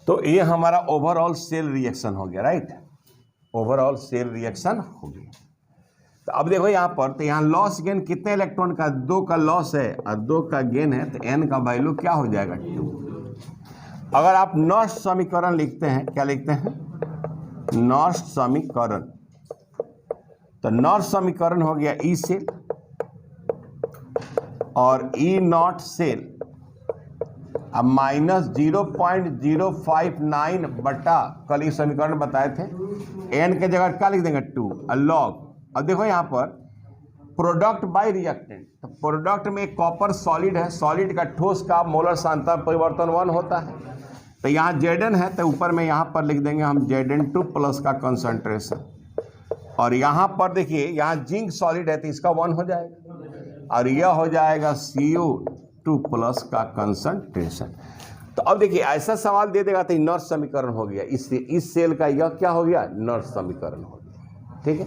तो ये हमारा ओवरऑल सेल रिएक्शन हो गया, राइट। ओवरऑल सेल रिएक्शन हो गया। तो अब देखो यहाँ पर, तो यहाँ लॉस गेन कितने इलेक्ट्रॉन का, 2 का लॉस है और 2 का गेन है, तो n का वैल्यू क्या हो जाएगा 2। अगर आप नॉर्थ समीकरण लिखते हैं, क्या लिखते हैं, नॉर्थ समीकरण, तो नॉर्थ समीकरण हो गया ई सेल और ई नॉट सेल अब माइनस 0.059 बटा, कल ये समीकरण बताए थे, n के जगह क्या लिख देंगे 2 लॉग। अब देखो यहाँ पर प्रोडक्ट बाय रिएक्टेंट, तो प्रोडक्ट में कॉपर सॉलिड है, सॉलिड का ठोस का मोलर सांद्रता परिवर्तन 1 होता है, तो यहाँ Zn है, तो ऊपर में यहाँ पर लिख देंगे हम Zn2 प्लस का कंसंट्रेशन, और यहाँ पर देखिए यहाँ जिंक सॉलिड है तो इसका 1 हो जाएगा, और यह हो जाएगा CO2 प्लस का कंसंट्रेशन। तो अब देखिए ऐसा सवाल दे देगा तो नॉर्थ समीकरण हो गया, इससे इस सेल का यह क्या हो गया, नॉर्थ समीकरण हो गया, ठीक है।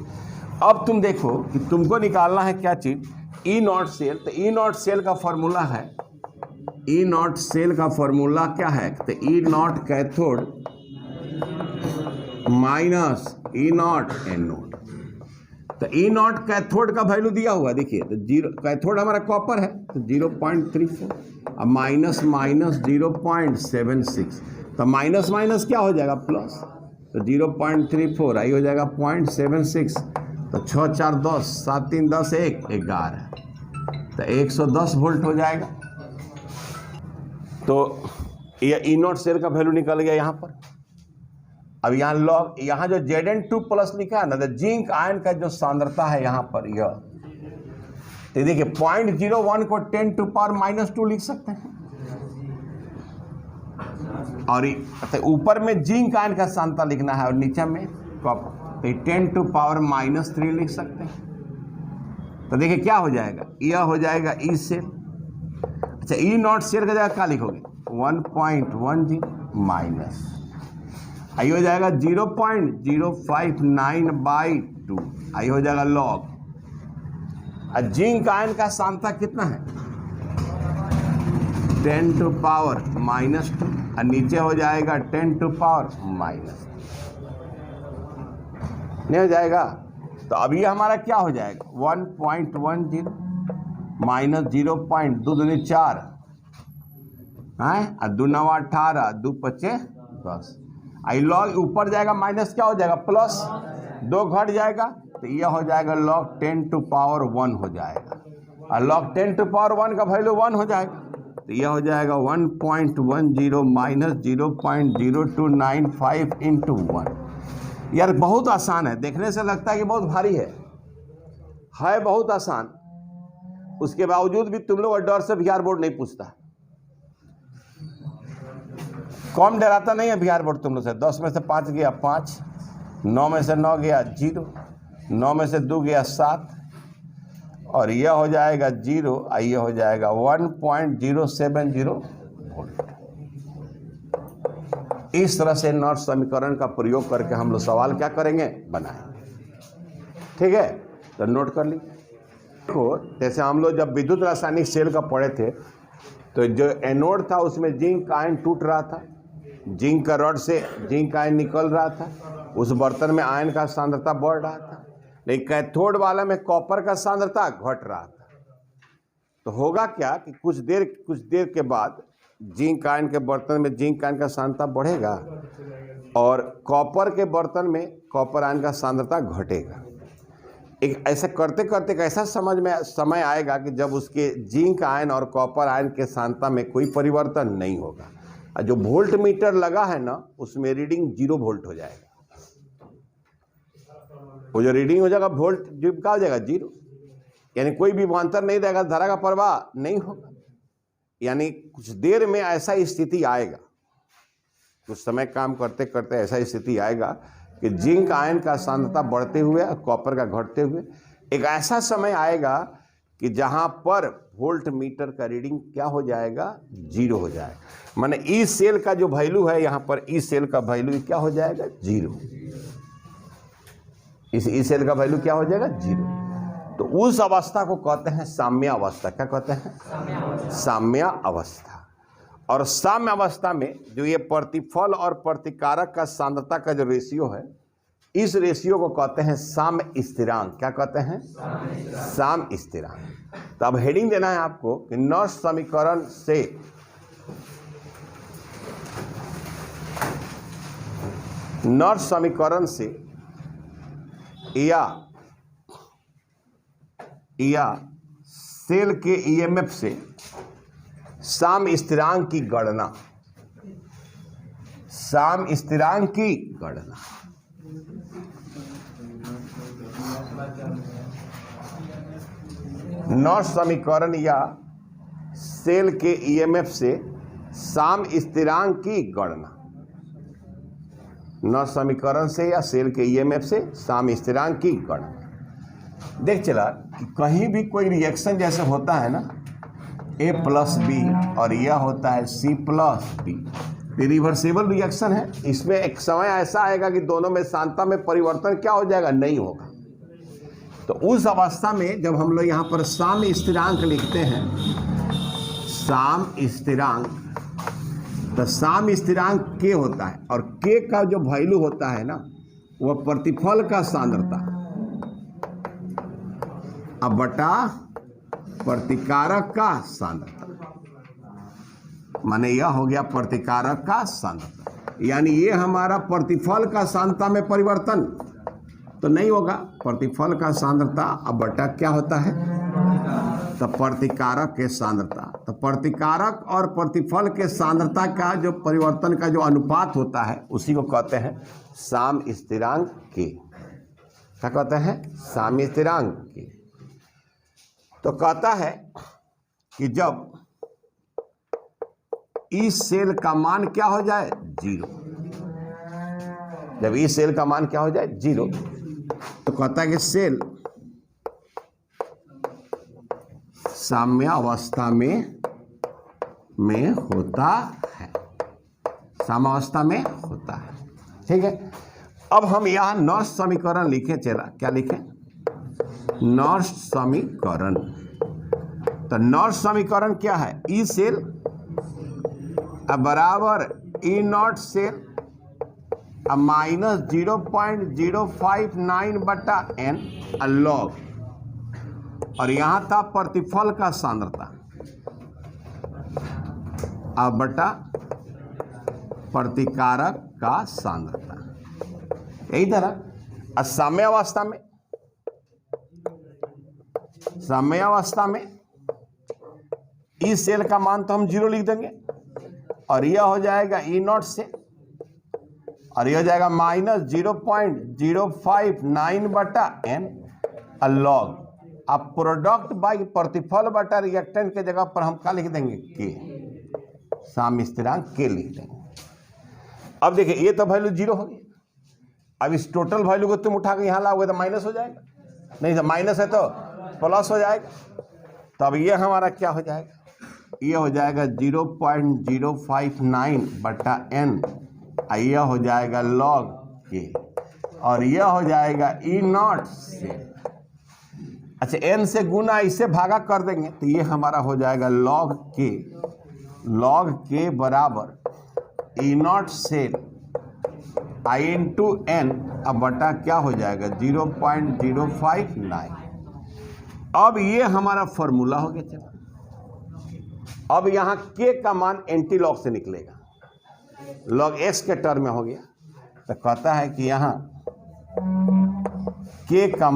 अब तुम देखो कि तुमको निकालना है क्या चीज, ई नॉट सेल, तो ई नॉट सेल का फॉर्मूला है, ई नॉट सेल का फॉर्मूला क्या है, तो E naught cathode minus E naught anode. तो ई नॉट कैथोड का वैल्यू दिया हुआ देखिए, तो 0, कैथोड हमारा कॉपर है तो 0.34 अब माइनस माइनस 0.76, तो माइनस माइनस क्या हो जाएगा प्लस, तो 0.34 आई हो जाएगा 0.76, तो 6 4 10 7 3 10 1 11, तो 110 वोल्ट हो जाएगा। तो ये ई नॉट सेल का वैल्यू निकल गया यहाँ पर। अब यहाँ लॉग, यहाँ जो Zn2 प्लस लिखा है ना, तो जिंक आयन का जो सांद्रता है यहाँ पर यह, तो देखिए 0.01 को 10⁻⁻2 लिख सकते हैं, और तो ऊपर में जिंक आयन का सांद्रता लिखना है और नीचे में कॉपर, तो 10⁻³ लिख सकते हैं। तो देखिए क्या हो जाएगा, यह हो जाएगा ई सेल। अच्छा ई नॉट सेल का जगह क्या लिखोगे 1.10 माइनस, आई हो जाएगा 0.059/2, आई हो जाएगा लॉग। जिंक आयन का सांद्रता कितना है 10⁻⁻², और नीचे हो जाएगा 10⁻⁻, नहीं हो जाएगा। तो अब ये हमारा क्या हो जाएगा 1.10 माइनस 0.2 4 है, और 2 9 18 2 5 10, आई लॉग ऊपर जाएगा माइनस क्या हो जाएगा प्लस, 2 घट जाएगा, तो यह हो जाएगा लॉग 10⁻1 हो जाएगा, और लॉग 10⁻1 का वैल्यू 1 हो जाएगा, तो यह हो जाएगा 1.10 माइनस 0.0295 इंटू 1। यार बहुत आसान है, देखने से लगता है कि बहुत भारी है बहुत आसान, उसके बावजूद भी तुम लोग डर से बिहार बोर्ड नहीं पूछता, कम डराता नहीं है बिहार बोर्ड तुम लोग से। 10 में से 5 गया 5, 9 में से 9 गया 0, 9 में से 2 गया 7, और यह हो जाएगा 0, ये हो जाएगा 1.070 वोल्ट। इस तरह से नॉर्थ समीकरण का प्रयोग करके हम लोग सवाल क्या करेंगे, बनाएंगे, ठीक है। तो नोट कर लीजिए। देखो जैसे हम लोग जब विद्युत रासायनिक सेल का पढ़े थे, तो जो एनोड था उसमें जिंक आयन टूट रहा था, जिंक का रॉड से जिंक आयन निकल रहा था, उस बर्तन में आयन का सांद्रता बढ़ रहा था, लेकिन कैथोड वाला में कॉपर का सांद्रता घट रहा था। तो होगा क्या कि कुछ देर के बाद जिंक आयन के बर्तन में जिंक आयन का सांद्रता बढ़ेगा, और कॉपर के बर्तन में कॉपर आयन का सांद्रता घटेगा। एक ऐसा करते करते एक ऐसा समय आएगा कि जब उसके जिंक आयन और कॉपर आयन के सांद्रता में कोई परिवर्तन नहीं होगा, और जो वोल्ट मीटर लगा है ना उसमें रीडिंग 0 वोल्ट हो जाएगा। वो जो रीडिंग हो जाएगा वोल्ट जो क्या हो जाएगा 0, यानी कोई भी विभवांतर नहीं रहेगा, धारा का प्रवाह नहीं होगा। यानी कुछ देर में ऐसा स्थिति आएगा, कुछ समय काम करते करते ऐसा स्थिति आएगा कि जिंक आयन का सांद्रता बढ़ते हुए और कॉपर का घटते हुए एक ऐसा समय आएगा कि जहां पर वोल्ट मीटर का रीडिंग क्या हो जाएगा 0 हो जाएगा। माने ई सेल का जो वैल्यू है यहाँ पर, ई सेल का वैल्यू क्या हो जाएगा 0, इस ई सेल का वैल्यू क्या हो जाएगा 0। तो उस अवस्था को कहते हैं साम्य अवस्था। क्या कहते हैं? साम्य अवस्था। और साम्य अवस्था में जो ये प्रतिफल और प्रतिकारक का सांद्रता का जो रेशियो है, इस रेशियो को कहते हैं साम्य स्थिरांक। क्या कहते हैं? साम्य स्थिरांक। तो अब हेडिंग देना है आपको कि नॉर्थ समीकरण से या सेल के ईएमएफ से साम्य स्थिरांक की गणना, साम्य स्थिरांक की गणना। नॉर्थ समीकरण या सेल के ईएमएफ से साम्य स्थिरांक की गणना। नॉर्थ समीकरण से या सेल के ईएमएफ से साम्य स्थिरांक की गणना। देख चला कि कहीं भी कोई रिएक्शन जैसे होता है ना, A प्लस बी और यह होता है C plus B, reversible reaction है। इसमें एक समय ऐसा आएगा कि दोनों में सांद्रता में परिवर्तन क्या हो जाएगा? नहीं होगा। तो उस अवस्था में जब हम लोग यहाँ पर साम्य स्थिरांक लिखते हैं, साम्य स्थिरांक, तो साम्य स्थिरांक K होता है और K का जो वैल्यू होता है ना, वह प्रतिफल का सांद्रता अब बटा प्रतिकारक का सांद्रता, माने यह हो गया प्रतिकारक का सांद्रता। यानी ये हमारा प्रतिफल का सांद्रता में परिवर्तन तो नहीं होगा, प्रतिफल का सांद्रता अब बटा क्या होता है? तो प्रतिकारक के सांद्रता। तो प्रतिकारक और प्रतिफल के सांद्रता का जो परिवर्तन का जो अनुपात होता है, उसी को कहते हैं साम्य स्थिरांक के। क्या कहते हैं? साम्य स्थिरांक के। तो कहता है कि जब ई सेल का मान क्या हो जाए? 0। जब ई सेल का मान क्या हो जाए? 0, तो कहता है कि सेल साम्य अवस्था में होता है, साम्य अवस्था में होता है। ठीक है। अब हम यहाँ नॉर्थ समीकरण लिखें। चला, क्या लिखें? नॉर्थ समीकरण। तो नॉर्थ समीकरण क्या है? ई सेल बराबर ई नॉट सेल माइनस 0.059 बटा n लॉग, और यहां था प्रतिफल का सांद्रता अब बटा प्रतिकारक का सांद्रता। यही तरह साम्य अवस्था में ई सेल का मान तो हम 0 लिख देंगे, और यह हो जाएगा ई नॉट से, और यह हो जाएगा माइनस 0.059 बटा n लॉग। अब प्रोडक्ट बाई प्रतिफल बटा रिएक्टेंट के जगह पर हम क्या लिख देंगे? के, साम्य स्थिरांक के लिख देंगे। अब देखिए ये तो वैल्यू 0 हो गई। अब इस टोटल वैल्यू को तुम उठा के यहाँ लाओगे तो माइनस हो जाएगा, नहीं तो माइनस है तो प्लस हो जाएगा। तो अब ये हमारा क्या हो जाएगा? ये हो जाएगा 0.059 बटा n, यह हो जाएगा लॉग के, और यह हो जाएगा ई नॉट से। अच्छा, n से गुना इसे भागा कर देंगे तो ये हमारा हो जाएगा लॉग के बराबर ई नॉट से आई इंटू n, अब बटा क्या हो जाएगा? 0.059। अब ये हमारा फॉर्मूला हो गया। चलो अब यहाँ k का मान एंटी लॉग से निकलेगा, लॉग x के टर्म में हो गया। तो कहता है कि यहाँ k का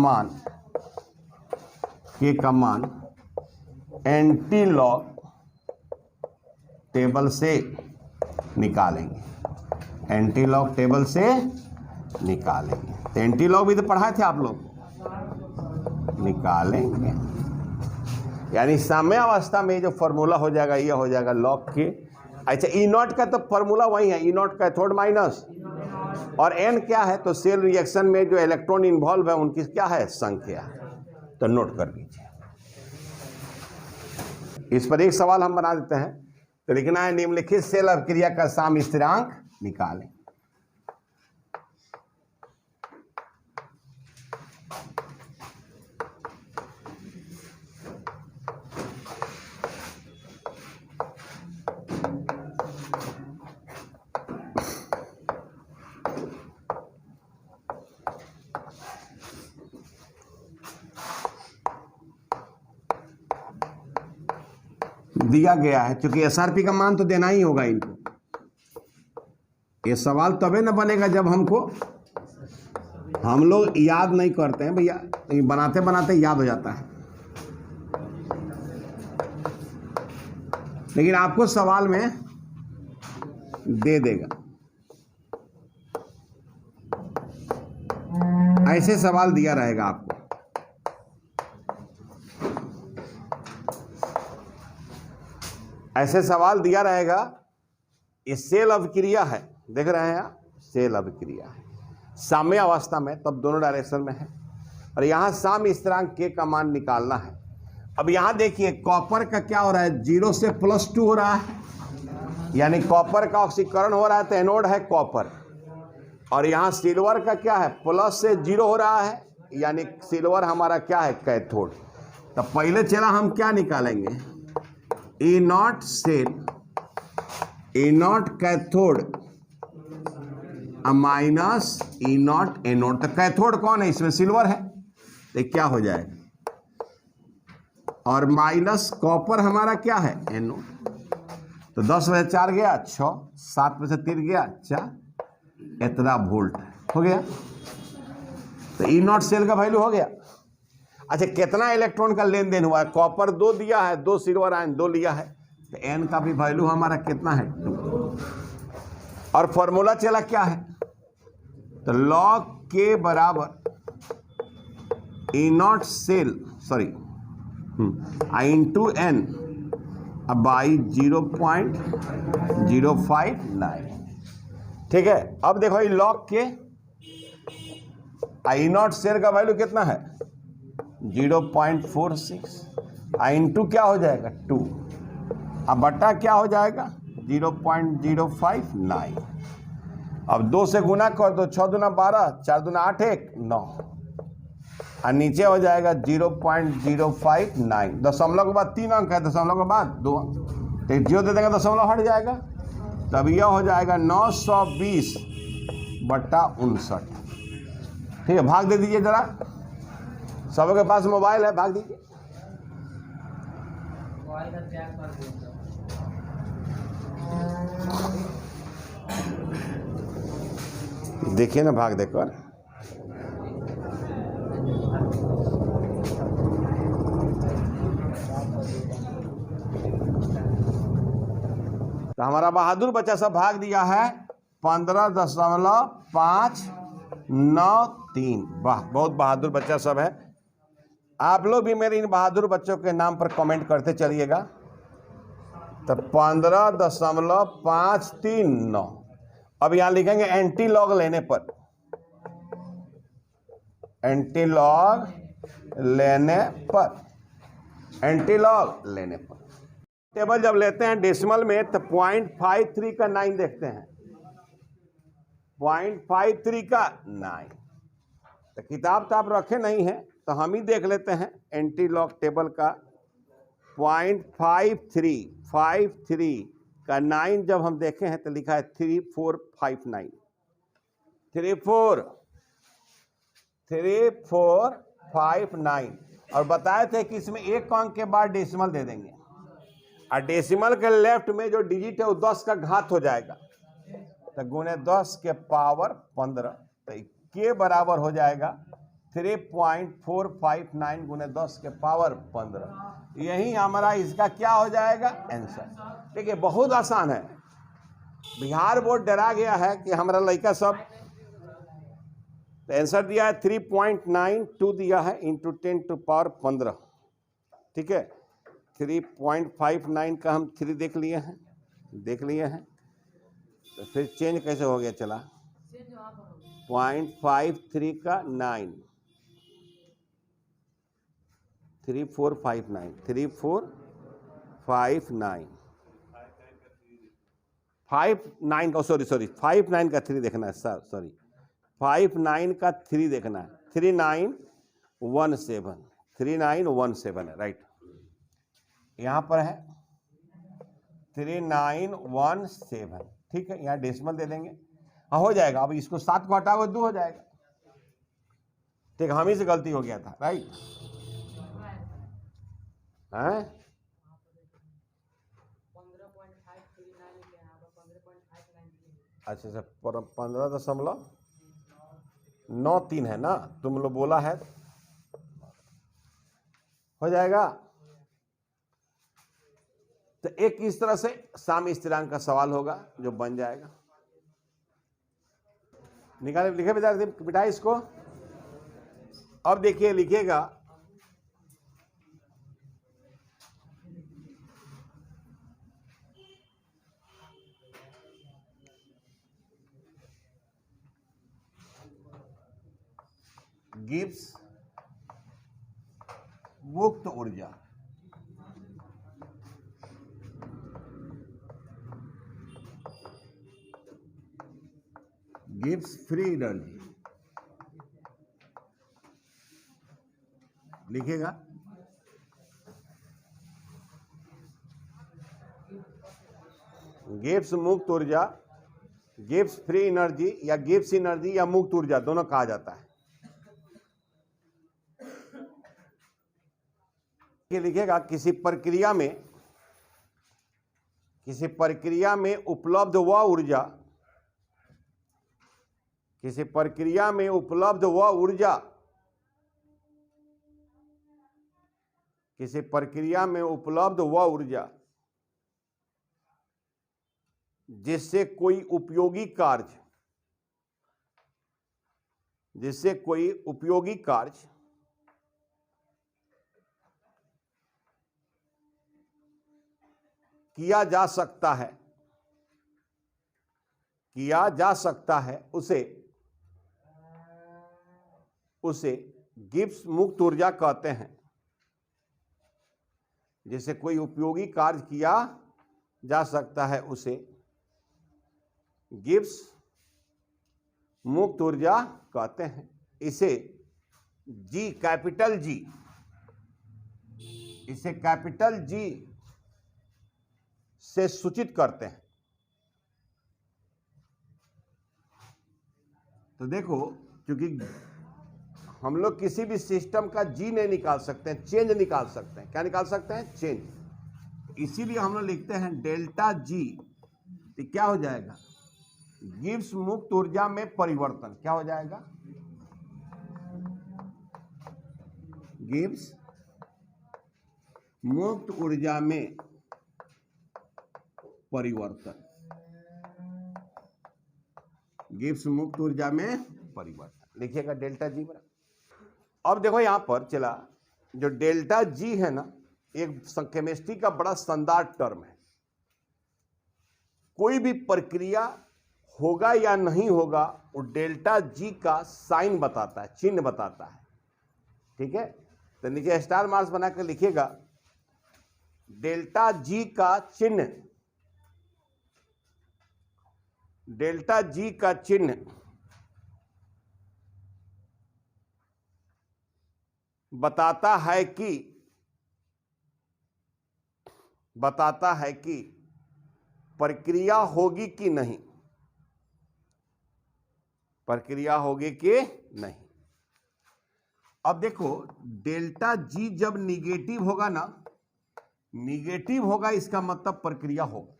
मान एंटी लॉग टेबल से निकालेंगे, एंटी लॉग टेबल से निकालेंगे। तो एंटी लॉग भी तो पढ़ाए थे आप लोग, निकालेंगे। यानी साम्य अवस्था में जो फॉर्मूला हो जाएगा, ये हो जाएगा लॉग के। अच्छा, ई नॉट का तो फॉर्मूला वही है, ई नॉट कैथोड माइनस, और एन क्या है? तो सेल रिएक्शन में जो इलेक्ट्रॉन इन्वॉल्व है उनकी क्या है? संख्या। तो नोट कर लीजिए। इस पर एक सवाल हम बना देते हैं। तो लिखना है निम्नलिखित सेल अभिक्रिया का साम्य स्थिरांक निकालें। दिया गया है, क्योंकि एसआरपी का मान तो देना ही होगा इनको। ये सवाल तबे न बनेगा जब हम लोग याद नहीं करते हैं भैया, बनाते बनाते याद हो जाता है। लेकिन आपको सवाल में दे देगा, ऐसे सवाल दिया रहेगा आपको। ऐसे सवाल दिया रहेगा। ये सेल अभिक्रिया है, देख रहे हैं आप, सेल अभिक्रिया है साम्य अवस्था में, तब दोनों डायरेक्शन में है। और यहाँ साम्य स्थिरांक के का मान निकालना है। अब यहाँ देखिए कॉपर का क्या हो रहा है, 0 से +2 हो रहा है, यानी कॉपर का ऑक्सीकरण हो रहा है, तो एनोड है कॉपर। और यहाँ सिल्वर का क्या है, प्लस से 0 हो रहा है, यानी सिल्वर हमारा क्या है, कैथोड। तो पहले चला हम क्या निकालेंगे, E naught cell, E naught cathode minus E naught anode. तो कैथोड कौन है, इसमें सिल्वर है, तो क्या हो जाएगा, और माइनस कॉपर हमारा क्या है, एनोड। तो 10 में से 4 गया 6, 7 में से 3 गया 4, इतना वोल्ट हो गया। तो E नॉट सेल का वैल्यू हो गया। अच्छा, कितना इलेक्ट्रॉन का लेन देन हुआ है, कॉपर 2 दिया है, 2 सिल्वर आयन 2 लिया है, तो N का भी वैल्यू हमारा कितना है, 2। और फॉर्मूला चला क्या है, तो log K बराबर E naught cell into N by 0.059। ठीक है। अब देखो ये log K, I naught cell का वैल्यू कितना है, 0.46, इंटू क्या हो जाएगा 2, अब बट्टा क्या हो जाएगा 0.059। अब 2 से गुना कर दो, 6 दूना 12, 4 दूना 8, 1 9, और नीचे हो जाएगा 0.059। दशमलव के बाद 3 अंक है, दशमलव के बाद 2 अंक, तो 0 दे देंगे, दशमलव हट जाएगा, तब यह हो जाएगा 920/59। ठीक है, भाग दे दीजिए जरा, सबके पास मोबाइल है, भाग दीजिए। देखिए ना, भाग देकर तो हमारा बहादुर बच्चा सब भाग दिया है 15.593। वाह, बहुत बहादुर बच्चा सब है। आप लोग भी मेरे इन बहादुर बच्चों के नाम पर कमेंट करते चलिएगा। तो 15.539। अब यहां लिखेंगे एंटी लॉग लेने पर, एंटी लॉग लेने पर, एंटी लॉग लेने पर। टेबल जब लेते हैं डेसिमल में तो 0.53 का 9 देखते हैं, 0.53 का 9। तो किताब तो आप रखे नहीं है, तो हम ही देख लेते हैं एंटी लॉग टेबल का। 0.53 का 9 जब हम देखे हैं तो लिखा है 3459, 3459। और बताए थे कि इसमें एक अंक के बाद डेसिमल दे देंगे, और डेसिमल के लेफ्ट में जो डिजिट है वो 10 का घात हो जाएगा, तो गुने 10 के पावर 15, तो के बराबर हो जाएगा 3.459 गुने 10 के पावर 15। यही हमारा इसका क्या हो जाएगा, आंसर। देखिए बहुत आसान है। बिहार बोर्ड डरा गया है कि हमारा लड़का सब, तो आंसर दिया है 3.92 दिया है इंटू 10⁻15। ठीक है, 3.59 का हम 3 देख लिए हैं, तो फिर चेंज कैसे हो गया, चला 0.53 का 9, 3459, 3459, 59 का, सॉरी 59 का 3 देखना है सर, सॉरी 59 का 3 देखना है, 3917 है, राइट। यहाँ पर है 3917। ठीक है, यहाँ डेसिमल दे देंगे, हाँ हो जाएगा। अब इसको 7 को हटाओगे 2 हो जाएगा। ठीक है, हम ही से गलती हो गया था, राइट है। अच्छा अच्छा 15.93 है ना, तुम लोग बोला है, हो जाएगा। तो एक इस तरह से साम्य स्थिरांक का सवाल होगा जो बन जाएगा। निकाले, लिखे विद्यार्थी, बिठाए इसको। अब देखिए लिखिएगा गिब्स मुक्त ऊर्जा, गिब्स फ्री एनर्जी, लिखिएगा गिब्स मुक्त ऊर्जा, गिब्स फ्री एनर्जी या गिब्स एनर्जी या मुक्त ऊर्जा दोनों कहा जाता है। लिखिएगा किसी प्रक्रिया में उपलब्ध वह ऊर्जा, किसी प्रक्रिया में उपलब्ध वह ऊर्जा, किसी प्रक्रिया में उपलब्ध वह ऊर्जा जिससे कोई उपयोगी कार्य किया जा सकता है, उसे गिब्स मुक्त ऊर्जा कहते हैं। जिसे कोई उपयोगी कार्य किया जा सकता है उसे गिब्स मुक्त ऊर्जा कहते हैं। इसे कैपिटल जी से सूचित करते हैं। तो देखो, क्योंकि हम लोग किसी भी सिस्टम का जी नहीं निकाल सकते हैं, चेंज निकाल सकते हैं। क्या निकाल सकते हैं? चेंज। इसीलिए हम लोग लिखते हैं डेल्टा जी। तो क्या हो जाएगा? गिब्स मुक्त ऊर्जा में परिवर्तन। क्या हो जाएगा? गिब्स मुक्त ऊर्जा में परिवर्तन, गिब्स मुक्त ऊर्जा में परिवर्तन। लिखिएगा डेल्टा जी बराबर। अब देखो यहां पर चला, जो डेल्टा जी है ना, एक केमिस्ट्री का बड़ा शानदार टर्म है। कोई भी प्रक्रिया होगा या नहीं होगा, वो डेल्टा जी का साइन बताता है, चिन्ह बताता है। ठीक है, तो नीचे स्टार मार्क्स बनाकर लिखिएगा डेल्टा जी का चिन्ह, डेल्टा जी का चिन्ह बताता है कि प्रक्रिया होगी कि नहीं, प्रक्रिया होगी कि नहीं। अब देखो, डेल्टा जी जब निगेटिव होगा ना, निगेटिव होगा इसका मतलब प्रक्रिया होगा।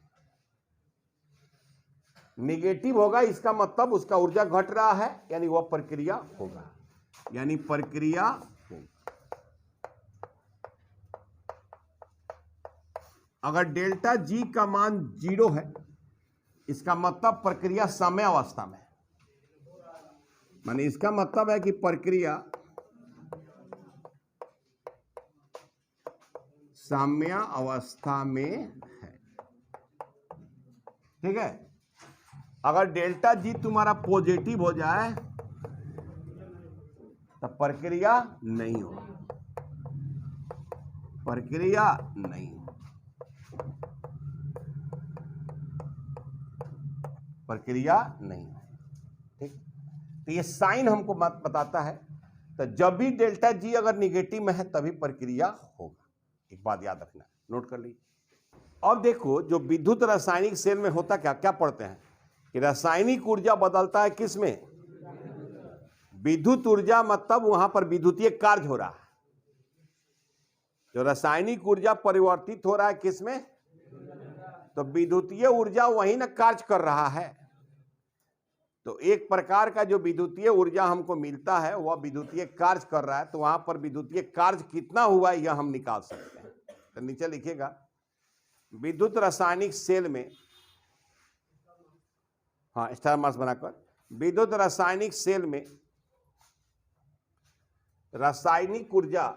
निगेटिव होगा इसका मतलब उसका ऊर्जा घट रहा है, यानी वह प्रक्रिया होगा, यानी प्रक्रिया होगा। अगर डेल्टा जी का मान 0 है, इसका मतलब प्रक्रिया साम्य अवस्था में है। माने इसका मतलब है कि प्रक्रिया साम्य अवस्था में है। ठीक है, अगर डेल्टा जी तुम्हारा पॉजिटिव हो जाए तो प्रक्रिया नहीं हो, प्रक्रिया नहीं हो, प्रक्रिया नहीं हो। ठीक, तो ये साइन हमको बताता है। तो जब भी डेल्टा जी अगर निगेटिव में है तभी प्रक्रिया होगा। एक बात याद रखना, नोट कर लीजिए। अब देखो, जो विद्युत रासायनिक सेल में होता क्या क्या पढ़ते हैं कि रासायनिक ऊर्जा बदलता है किस में? विद्युत ऊर्जा, मतलब वहां पर विद्युतीय कार्य हो रहा है। जो रासायनिक ऊर्जा परिवर्तित हो रहा है किस में? तो विद्युतीय ऊर्जा वही ना कार्य कर रहा है। तो एक प्रकार का जो विद्युतीय ऊर्जा हमको मिलता है वह विद्युतीय कार्य कर रहा है, तो वहां पर विद्युतीय कार्य कितना हुआ यह हम निकाल सकते हैं। तो नीचे लिखिएगा विद्युत रासायनिक सेल में, हाँ स्टार मार्क्स बनाकर, विद्युत रासायनिक सेल में रासायनिक ऊर्जा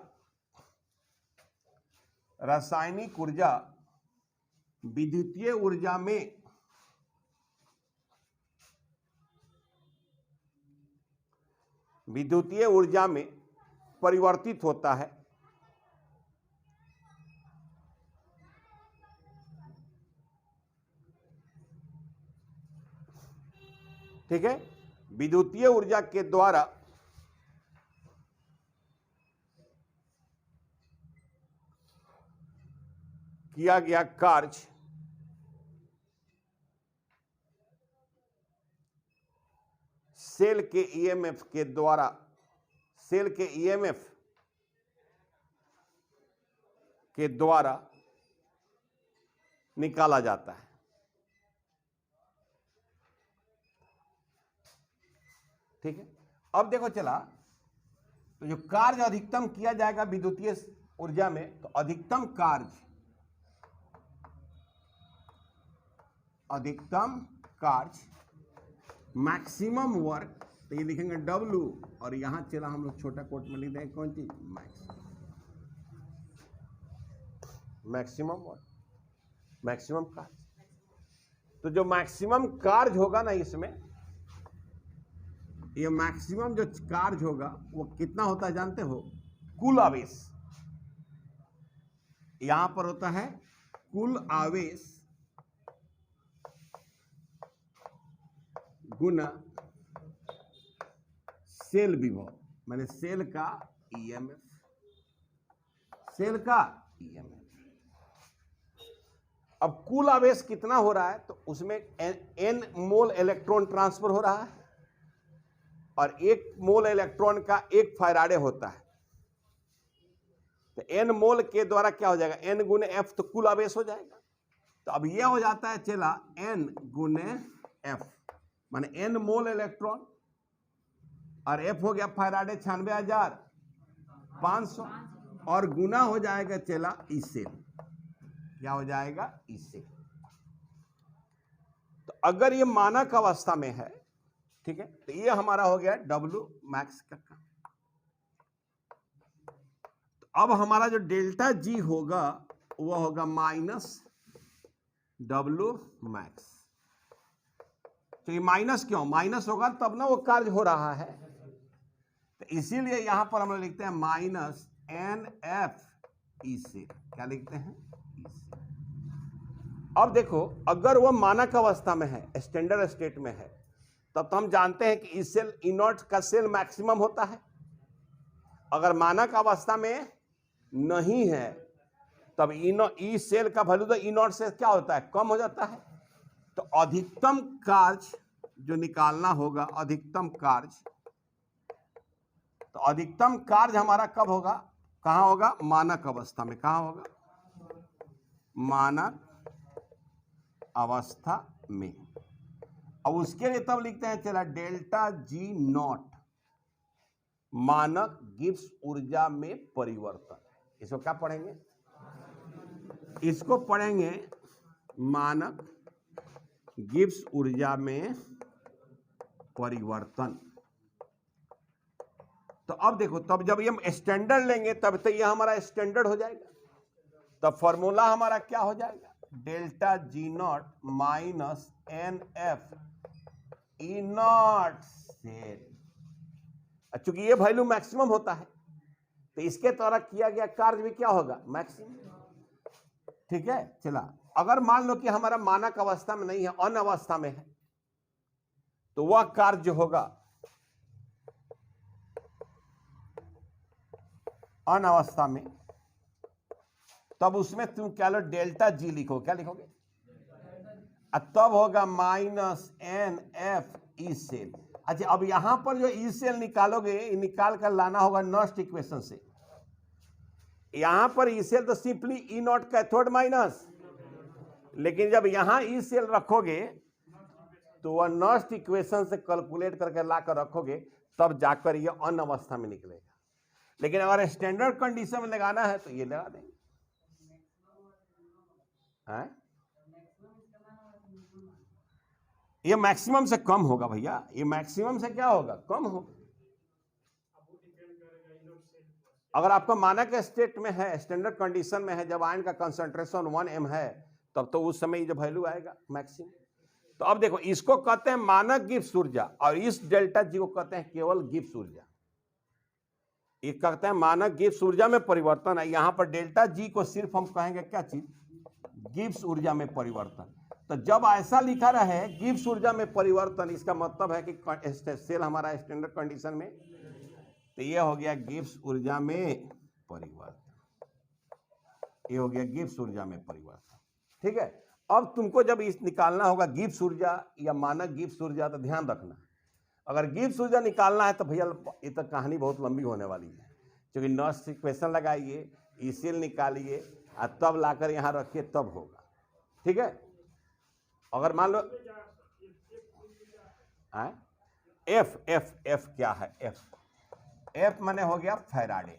विद्युतीय ऊर्जा में परिवर्तित होता है। ठीक है, विद्युतीय ऊर्जा के द्वारा किया गया कार्य सेल के ईएमएफ के द्वारा, सेल के ईएमएफ के द्वारा निकाला जाता है। ठीक है, अब देखो चला, तो जो कार्य अधिकतम किया जाएगा विद्युतीय ऊर्जा में, तो अधिकतम कार्य मैक्सिमम वर्क, तो ये लिखेंगे W, और यहां चला हम लोग छोटा कोट में लिख देंगे कौन चीज, मैक्सिमम वर्क, मैक्सिमम कार्य। तो जो मैक्सिमम कार्य होगा ना इसमें, ये मैक्सिमम जो कार्य होगा वो कितना होता है जानते हो, कुल आवेश। यहां पर होता है कुल आवेश गुना सेल विभव, माने सेल का ईएमएफ, सेल का ईएमएफ। अब कुल आवेश कितना हो रहा है, तो उसमें n मोल इलेक्ट्रॉन ट्रांसफर हो रहा है, और 1 मोल इलेक्ट्रॉन का 1 फैराडे होता है। तो n मोल के द्वारा क्या हो जाएगा, n गुने f, तो कुल आवेश हो जाएगा। तो अब यह हो जाता है चला n गुने f, माने n मोल इलेक्ट्रॉन, और f हो गया फैराडे 96,500, और गुना हो जाएगा चला इससे, क्या हो जाएगा, इससे। तो अगर ये मानक अवस्था में है, ठीक है, तो ये हमारा हो गया W मैक्स का काम। तो अब हमारा जो डेल्टा G होगा वह होगा माइनस W मैक्स। तो ये माइनस क्यों, माइनस होगा तब ना वो कार्य हो रहा है, तो इसीलिए यहां पर हम लोग लिखते हैं माइनस NF इससे, क्या लिखते हैं, इससे। अब देखो, अगर वो मानक अवस्था में है, स्टैंडर्ड स्टेट में है, तब तो हम जानते हैं कि इस सेल इनॉट का सेल मैक्सिमम होता है। अगर मानक अवस्था में नहीं है तब ई सेल का वैल्यू तो इनॉट से क्या होता है, कम हो जाता है। तो अधिकतम कार्य जो निकालना होगा, अधिकतम कार्य, तो अधिकतम कार्य हमारा कब होगा, कहां होगा, मानक अवस्था में। कहां होगा, मानक अवस्था में। अब उसके लिए तब लिखते हैं चला डेल्टा G नॉट, मानक गिब्स ऊर्जा में परिवर्तन। इसको क्या पढ़ेंगे, इसको पढ़ेंगे मानक गिब्स ऊर्जा में परिवर्तन। तो अब देखो, तब जब ये हम स्टैंडर्ड लेंगे तब तो ये हमारा स्टैंडर्ड हो जाएगा। तब फॉर्मूला हमारा क्या हो जाएगा, delta G naught minus NF E naught cell. चूंकि ये वैल्यू मैक्सिमम होता है तो इसके द्वारा किया गया कार्य भी क्या होगा, मैक्सिमम। ठीक है, चला, अगर मान लो कि हमारा मानक अवस्था में नहीं है, अन अवस्था में है, तो वह कार्य जो होगा अन अवस्था में, तब उसमें तुम क्या लो, डेल्टा G लिखो, क्या लिखोगे, तब होगा माइनस NF ई सेल। अच्छा, अब यहां पर जो ई सेल निकालोगे, निकाल कर लाना होगा नॉस्ट इक्वेशन से। यहां पर ई सेल तो सिंपली ई नॉट कैथोड माइनस, लेकिन जब यहां ई सेल रखोगे तो वह नस्ट इक्वेशन से कैलकुलेट करके ला कर रखोगे, तब जाकर ये अन अवस्था में निकलेगा। लेकिन अगर स्टैंडर्ड कंडीशन में लगाना है तो ये लगा देंगे। ये मैक्सिमम से कम होगा भैया, ये मैक्सिमम से क्या होगा, कम होगा। अगर आपका मानक स्टेट में है, स्टैंडर्ड कंडीशन में है, जब आयन का कंसंट्रेशन 1 m है, तब तो उस समय ये जो वैल्यू आएगा मैक्सिमम। तो अब देखो, इसको कहते हैं मानक गिब्स ऊर्जा, और इस डेल्टा जी को कहते हैं केवल गिब्स ऊर्जा। ये कहते हैं मानक गिब्स ऊर्जा में परिवर्तन है। यहां पर डेल्टा जी को सिर्फ हम कहेंगे क्या चीज, गिब्स ऊर्जा में परिवर्तन। तो जब ऐसा लिखा रहे गिब्स ऊर्जा में परिवर्तन, इसका मतलब है कि सेल हमारा स्टैंडर्ड कंडीशन में, तो ये हो गया गिब्स ऊर्जा में परिवर्तन, ये हो गया गिब्स ऊर्जा में परिवर्तन। ठीक है, अब तुमको जब इस निकालना होगा गिब्स ऊर्जा या मानक गिब्स ऊर्जा, तो ध्यान रखना, अगर गिब्स ऊर्जा निकालना है तो भैया ये तो कहानी बहुत लंबी होने वाली है, क्योंकि नस्ट इक्वेशन लगाइए, ईसीएल निकालिए और तब लाकर यहाँ रखिए, तब होगा। ठीक है, अगर मान लो एफ एफ एफ क्या है, एफ माने हो गया फैराडे।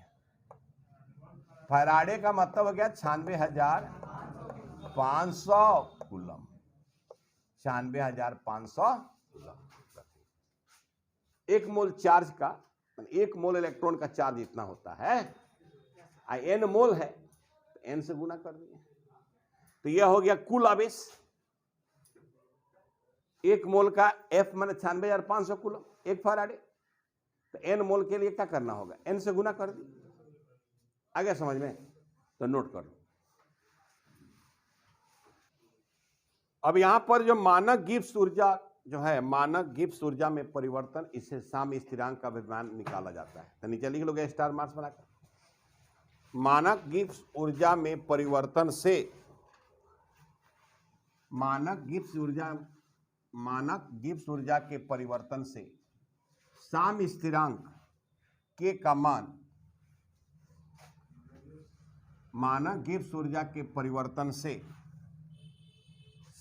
फैराडे का मतलब हो गया 96,500 कूलम, 96,500 कूलम। एक मोल चार्ज का, एक मोल इलेक्ट्रॉन का चार्ज इतना होता है, एन मोल है तो एन से गुना कर दिए, तो यह हो गया कुल आवेश। एक मोल का एफ माने 96,500 कूलम, एक फैराडे, तो एन मोल के लिए क्या करना होगा, एन से गुना कर दिए। आगे समझ में, तो नोट कर लो। अब यहां पर जो मानक गिब्स ऊर्जा जो है, मानक गिब्स ऊर्जा में परिवर्तन, इससे साम्य स्थिरांक का विमान निकाला जाता है। तो नीचे लिख लोगे स्टार मार्क्स बनाकर, मानक गिब्स ऊर्जा में परिवर्तन से, मानक गिब्स ऊर्जा के परिवर्तन से साम्य स्थिरांक के का मान, मानक गिब्स ऊर्जा के परिवर्तन से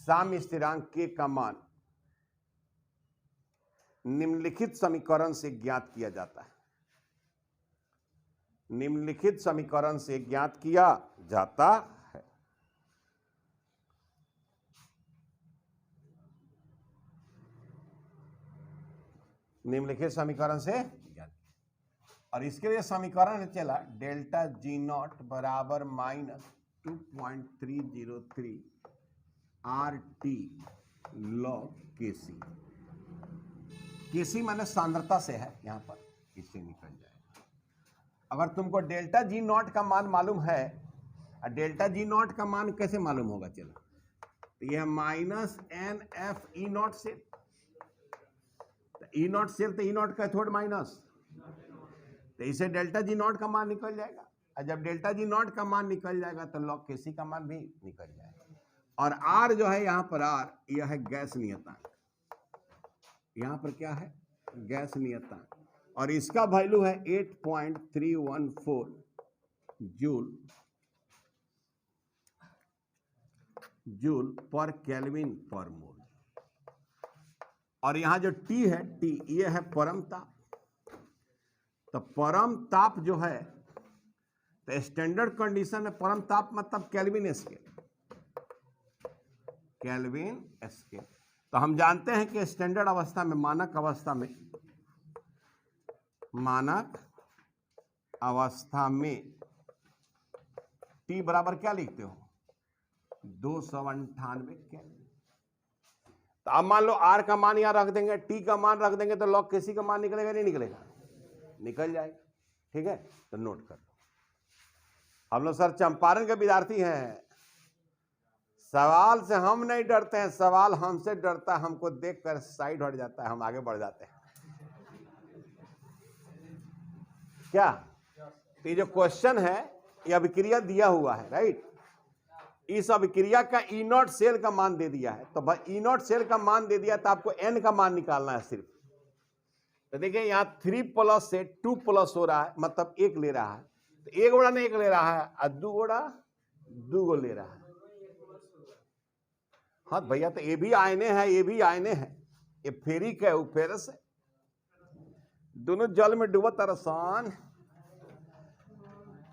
साम्य स्थिरांक के का मान निम्नलिखित समीकरण से ज्ञात किया जाता है। निम्नलिखित समीकरण से ज्ञात किया जाता है। निम्नलिखित समीकरण से ज्ञात, और इसके लिए समीकरण चला डेल्टा जी नॉट बराबर -2.303 RT log KC। केसी माने सांद्रता से है, यहां पर इससे निकल जाएगा। अगर तुमको डेल्टा जी नॉट का मान मालूम है, डेल्टा जी नॉट का मान कैसे मालूम होगा, चलो, तो यह -NF E नॉट से, ई नॉट सेल तो ई नॉट का थोड़ा माइनस, तो इसे डेल्टा जी नॉट का मान निकल जाएगा। और जब डेल्टा जी नॉट का मान निकल जाएगा तो लॉग केसी का मान भी निकल जाएगा। और आर जो है यहाँ पर, आर यह है गैस नियतांक, यहाँ पर क्या है, गैस नियतांक, और इसका वैल्यू है 8.314 जूल पर केल्विन पर मोल। और यहां जो टी है, टी ये है परम ताप। तो परम ताप जो है, तो स्टैंडर्ड कंडीशन में परम ताप मतलब केल्विन स्केल, केल्विन स्केल। तो हम जानते हैं कि स्टैंडर्ड अवस्था में, मानक अवस्था में, मानक अवस्था में टी बराबर क्या लिखते हो, 298 केल्विन। तो अब मान लो आर का मान यहां रख देंगे, टी का मान रख देंगे, तो लॉग केसी का मान निकलेगा नहीं निकलेगा, निकल जाएगा। ठीक है, तो नोट कर लो। हम लोग सर चंपारण के विद्यार्थी हैं, सवाल से हम नहीं डरते हैं, सवाल हमसे डरता है, हमको देखकर साइड हट जाता है, हम आगे बढ़ जाते हैं। क्या ये जो क्वेश्चन है, ये अभिक्रिया दिया हुआ है, राइट। इस अभिक्रिया का ई नॉट सेल का मान दे दिया है, तो भाई ई नॉट सेल का मान दे दिया, तो आपको एन का मान निकालना है सिर्फ। तो देखिए यहाँ 3+ से 2+ हो रहा है, मतलब 1 ले रहा है, तो 1 गोड़ा ने 1 ले रहा है, और 2 गोड़ा 2 ले रहा है। हाँ भैया, तो ये भी आयने हैं, ये भी आयने हैं, ये फेरी के ऊपर से दोनों जल में डूबा तरसान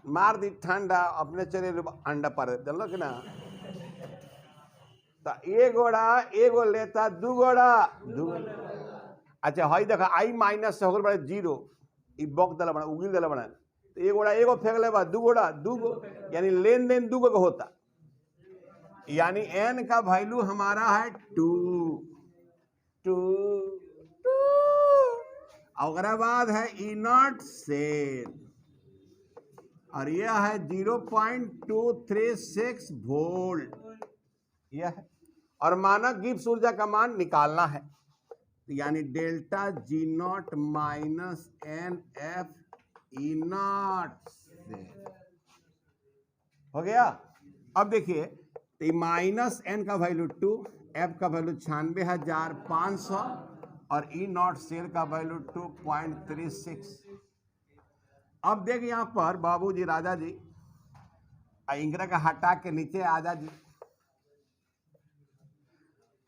मार दी ठंडा अपने चले अंडा पर जानलो कि ना। तो एगो लेता दू गोड़ा अच्छा हई देखा आई माइनस से हो गए जीरो ई बक दिला बना उगिल दिला बना तो एगो फेंक ले दू गो यानी लेन देन दू गो होता यानी n का वैल्यू हमारा है 2 और बाद है ई नॉट सेल और यह है 0.236 वोल्ट यह है और मानक गिब्स ऊर्जा का मान निकालना है यानी delta G naught minus N F E naught हो गया। अब देखिए तो माइनस एन का वैल्यू 2 एफ का वैल्यू 96,500 और ई नॉट सेल का वैल्यू 2.36। अब देख यहां पर बाबूजी राजा जी इंगरा का हटा के नीचे आजा जी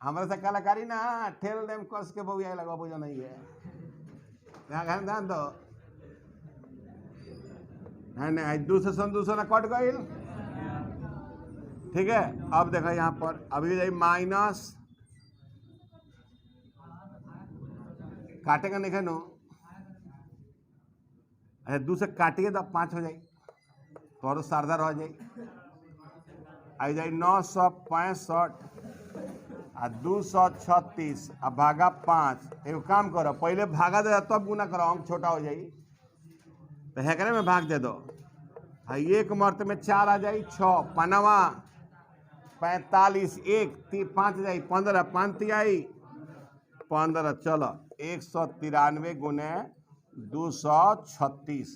हमारे से कलाकारी ना ठेल देम कस के बहु लगा बुझा नहीं है ध्यान दो है ना दूसरा कट गई ठीक है। अब देखो यहां पर अभी जाइए माइनस काटेगा नहीं नो अरे दूसरे काटिए तो 5 हो जाए तो सरदार हो जाए आई जाए 965 आ 236 आ भागा 5 एगो काम करो पहले भागा दे तब गुना करो अंक छोटा हो जाए तो हेकरे में भाग दे दो एक मर्त में 4 आ जाए 6 पनवा 45 1 5 जाए 15 5 आई 15 चलो 193 गुने 236।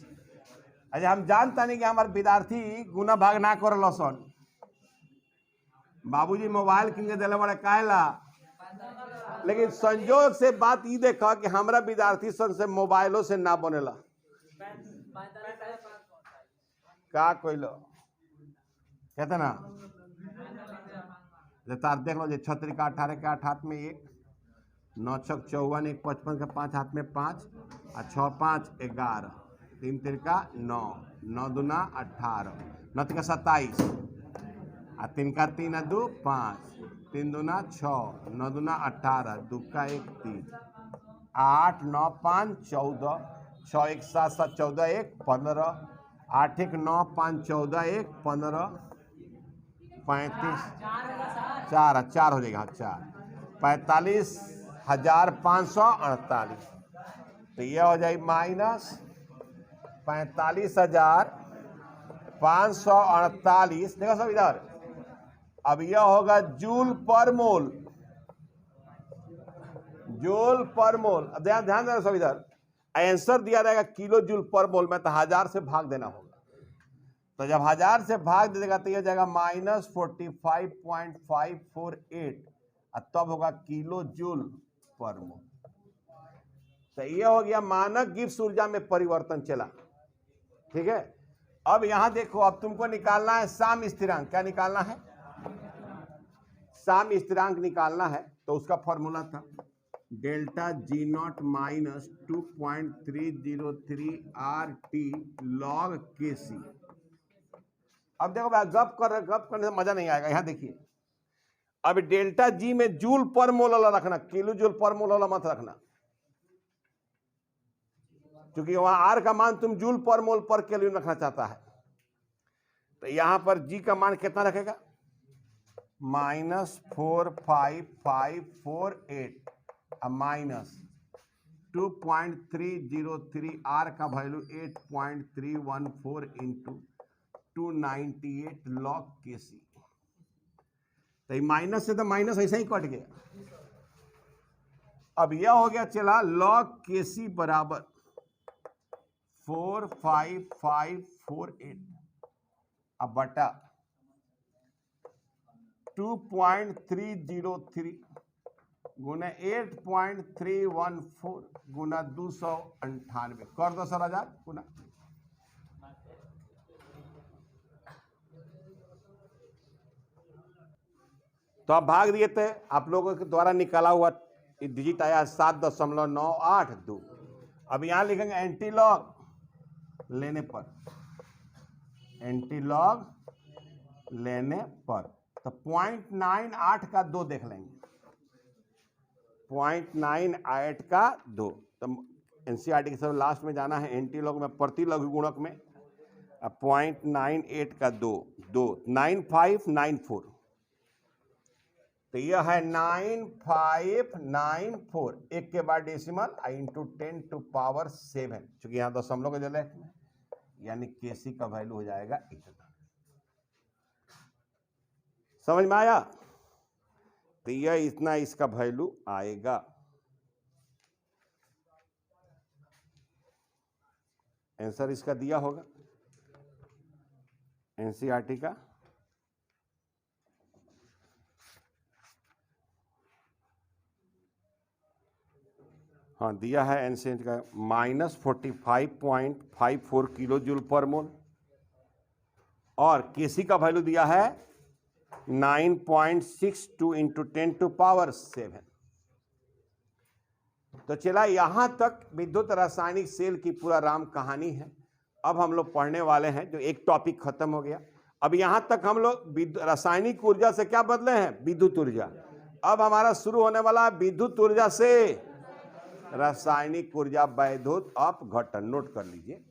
अच्छा हम जानता नहीं कि हमारे विद्यार्थी गुना भाग ना कर लसन बाबूजी मोबाइल किन के दिले बड़े काहेला लेकिन संजोग से बात ये देखा कि हमारा विद्यार्थी सन से मोबाइलों से ना बनेला का कोइलो कहते ना तार देख लो 36 का 18 के 8 हाथ में 1 9 छक 54 1 55 का 5 हाथ में 5 और 6 5 11 3 तिरका 9 9 दूना 18 9 तिरका 27 और 3 का 3 और 2 5 3 दूना 6 9 दूना 18 2 का 1 3 8 9 5 14 6 1 7 7 14 1 15 8 1 9 5 14 1 15 35 4 हो जाएगा 4 45,548 तो यह हो जाए माइनस 45,548 देखो सब इधर। अब यह होगा जूल पर मोल अब ध्यान देना सब इधर आंसर दिया रहेगा किलो जूल पर मोल में तो 1000 से भाग देना होगा तो जब 1000 से भाग दे देगा तो यह जाएगा -45.548 और तब होगा किलो जूल पर मोल। तो यह हो गया मानक गिब्स ऊर्जा में परिवर्तन चला ठीक है। अब यहां देखो अब तुमको निकालना है साम स्थिरांक क्या निकालना है साम स्थिरांक निकालना है तो उसका फॉर्मूला था delta G naught minus 2.303 RT log KC। अब देखो भाई गप करने से मजा नहीं आएगा यहां देखिए अब डेल्टा जी में जूल पर मोल वाला रखना किलो जूल पर मोल वाला मत रखना क्योंकि वहां आर का मान तुम जूल पर मोल पर केल्विन रखना चाहता है तो यहां पर जी का मान कितना रखेगा -45548 माइनस 2.303 आर का वैल्यू 8.314 इंटू 298 log KC। तो माइनस से तो माइनस ऐसा ही कट गया। अब यह हो गया चला log KC बराबर 45548 अब बटा 2.303 गुना 8.314 गुना 298 कर दो सर 1000 गुना तो आप भाग दिए थे आप लोगों के द्वारा निकाला हुआ डिजिट आया 7.982। अब यहां लिखेंगे एंटीलॉग लेने पर, एंटीलॉग लेने पर तो 0.98 का 2 देख लेंगे, 0.98 का 2। तो एनसीईआरटी के सब लास्ट में जाना है एंटीलॉग में, प्रति लघु गुणक में। अब 0.98 का 2, 9594, तो यह है 9594, एक के बाद डेसिमल इंटू 10 टू पावर 7, चूंकि यहां दशमलव के जगह में, यानी केसी का वैल्यू हो जाएगा इतना। समझ में आया? तो यह इतना इसका वैल्यू आएगा। आंसर इसका दिया होगा एनसीईआरटी का। हाँ दिया है एनसीईआरटी का -45.54 किलो जूल पर मोल, और केसी का वैल्यू दिया है 9.62 इंटू 10 टू पावर 7। तो चला यहां तक विद्युत रासायनिक सेल की पूरा राम कहानी है। अब हम लोग पढ़ने वाले हैं, जो एक टॉपिक खत्म हो गया। अब यहां तक हम लोग रासायनिक ऊर्जा से क्या बदले हैं? विद्युत ऊर्जा। अब हमारा शुरू होने वाला है विद्युत ऊर्जा से रासायनिक ऊर्जा, वैद्युत अपघटन। नोट कर लीजिए।